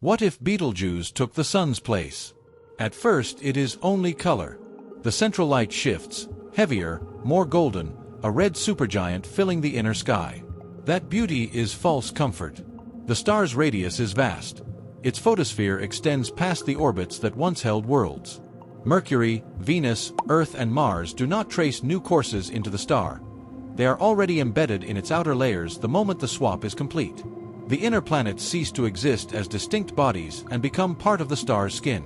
What if Betelgeuse took the Sun's place? At first it is only color. The central light shifts, heavier, more golden, a red supergiant filling the inner sky. That beauty is false comfort. The star's radius is vast. Its photosphere extends past the orbits that once held worlds. Mercury, Venus, Earth and Mars do not trace new courses into the star. They are already embedded in its outer layers the moment the swap is complete. The inner planets cease to exist as distinct bodies and become part of the star's skin.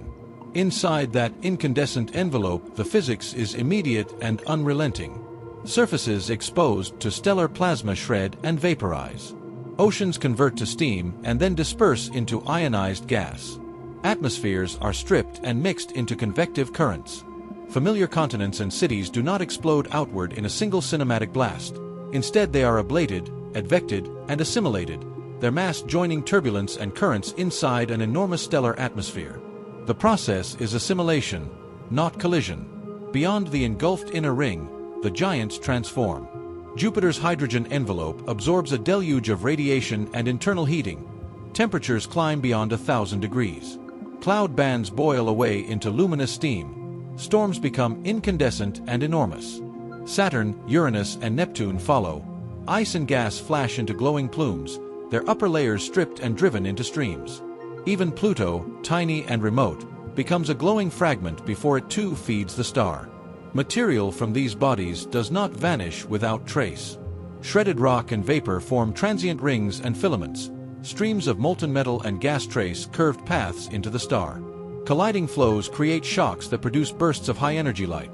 Inside that incandescent envelope, the physics is immediate and unrelenting. Surfaces exposed to stellar plasma shred and vaporize. Oceans convert to steam and then disperse into ionized gas. Atmospheres are stripped and mixed into convective currents. Familiar continents and cities do not explode outward in a single cinematic blast. Instead, they are ablated, advected, and assimilated, their mass joining turbulence and currents inside an enormous stellar atmosphere. The process is assimilation, not collision. Beyond the engulfed inner ring, the giants transform. Jupiter's hydrogen envelope absorbs a deluge of radiation and internal heating. Temperatures climb beyond 1,000 degrees. Cloud bands boil away into luminous steam. Storms become incandescent and enormous. Saturn, Uranus, and Neptune follow. Ice and gas flash into glowing plumes, their upper layers stripped and driven into streams. Even Pluto, tiny and remote, becomes a glowing fragment before it too feeds the star. Material from these bodies does not vanish without trace. Shredded rock and vapor form transient rings and filaments. Streams of molten metal and gas trace curved paths into the star. Colliding flows create shocks that produce bursts of high-energy light.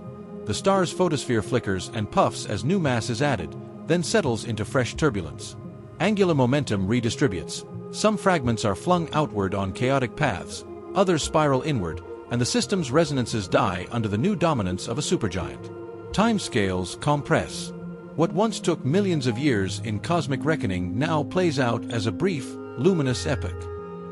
The star's photosphere flickers and puffs as new mass is added, then settles into fresh turbulence. Angular momentum redistributes. Some fragments are flung outward on chaotic paths, others spiral inward, and the system's resonances die under the new dominance of a supergiant. Timescales compress. What once took millions of years in cosmic reckoning now plays out as a brief, luminous epoch.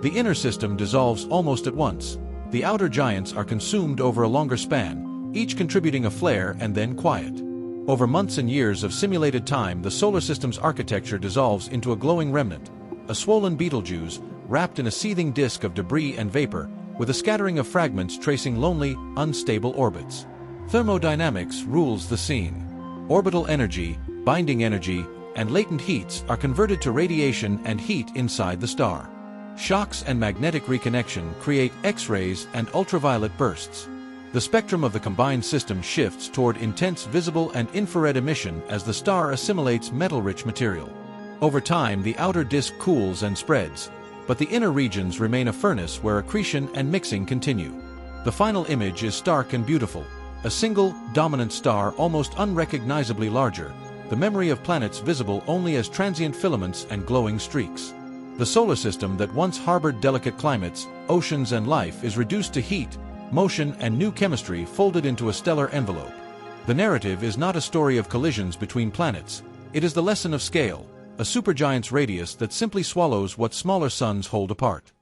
The inner system dissolves almost at once. The outer giants are consumed over a longer span, each contributing a flare and then quiet. Over months and years of simulated time, the solar system's architecture dissolves into a glowing remnant, a swollen Betelgeuse, wrapped in a seething disk of debris and vapor, with a scattering of fragments tracing lonely, unstable orbits. Thermodynamics rules the scene. Orbital energy, binding energy, and latent heats are converted to radiation and heat inside the star. Shocks and magnetic reconnection create X-rays and ultraviolet bursts. The spectrum of the combined system shifts toward intense visible and infrared emission as the star assimilates metal-rich material. Over time, the outer disk cools and spreads, but the inner regions remain a furnace where accretion and mixing continue. The final image is stark and beautiful. A single, dominant star almost unrecognizably larger, the memory of planets visible only as transient filaments and glowing streaks. The solar system that once harbored delicate climates, oceans and life is reduced to heat, motion and new chemistry folded into a stellar envelope. The narrative is not a story of collisions between planets, it is the lesson of scale, a supergiant's radius that simply swallows what smaller suns hold apart.